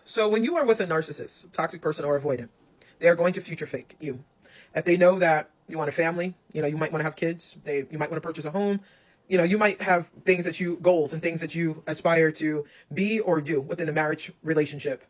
So when you are with a narcissist, toxic person, or avoidant, they are going to future fake you. If they know that you want a family, you might want to have kids. You might want to purchase a home. You might have things that goals and things that you aspire to be or do within a marriage relationship.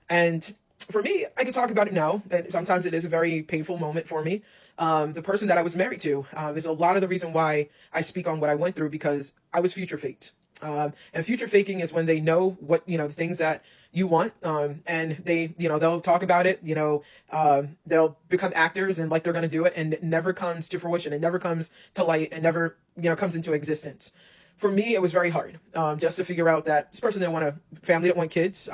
And for me, I can talk about it now, and sometimes it is a very painful moment for me. The person that I was married to, is a lot of the reason why I speak on what I went through, because I was future faked. And future faking is when they know what, the things that you want, and they'll talk about it, they'll become actors and like they're going to do it, and it never comes to fruition. It never comes to light, and never, comes into existence. For me, it was very hard, just to figure out that this person didn't want a family, didn't want kids.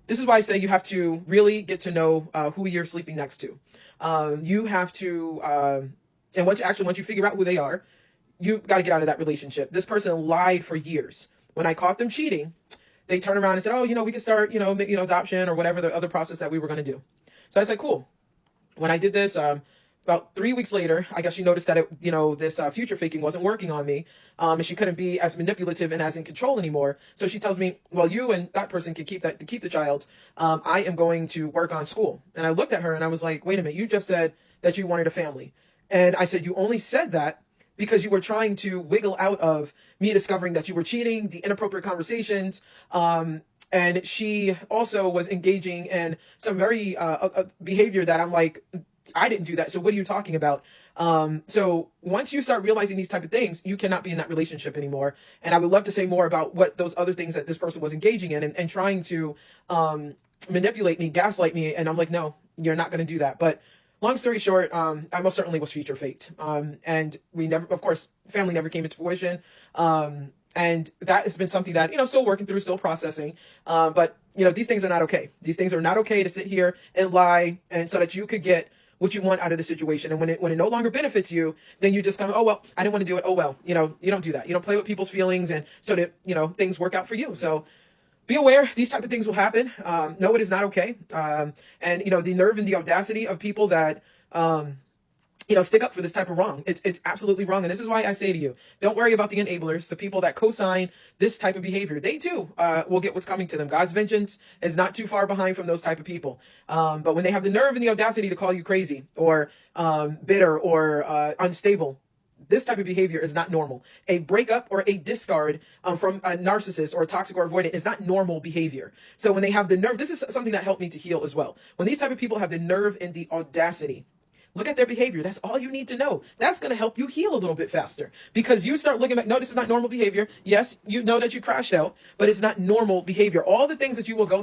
This is why I say you have to really get to know who you're sleeping next to. You have to, and once you figure out who they are, you got to get out of that relationship. This person lied for years. When I caught them cheating, they turned around and said, "Oh, we can start, adoption or whatever the other process that we were going to do." So I said, "Cool." When I did this, about 3 weeks later, I guess she noticed that this future faking wasn't working on me, and she couldn't be as manipulative and as in control anymore. So she tells me, "Well, you and that person can keep the child. I am going to work on school." And I looked at her and I was like, "Wait a minute, you just said that you wanted a family." And I said, "You only said that because you were trying to wiggle out of me discovering that you were cheating, the inappropriate conversations." And she also was engaging in some very behavior that I'm like, I didn't do that. So what are you talking about? So once you start realizing these type of things, you cannot be in that relationship anymore. And I would love to say more about what those other things that this person was engaging in, and trying to manipulate me, gaslight me. And I'm like, no, you're not going to do that. But long story short, I most certainly was future faked. And we never, of course, family never came into fruition. And that has been something that, still working through, still processing. But, these things are not okay. These things are not okay to sit here and lie, and so that you could get what you want out of the situation. And when it no longer benefits you, then you just kind of, "Oh, well, I didn't want to do it. Oh, well." You don't do that. You don't play with people's feelings, and so that, things work out for you. So be aware these type of things will happen. No, it is not okay. And the nerve and the audacity of people that, stick up for this type of wrong. It's absolutely wrong. And this is why I say to you, don't worry about the enablers, the people that co-sign this type of behavior. They too will get what's coming to them. God's vengeance is not too far behind from those type of people. But when they have the nerve and the audacity to call you crazy or bitter or unstable, this type of behavior is not normal. A breakup or a discard from a narcissist or a toxic or avoidant is not normal behavior. So when they have the nerve, this is something that helped me to heal as well. When these type of people have the nerve and the audacity, look at their behavior. That's all you need to know. That's going to help you heal a little bit faster, because you start looking back. No, this is not normal behavior. Yes, you know that you crashed out, but it's not normal behavior. All the things that you will go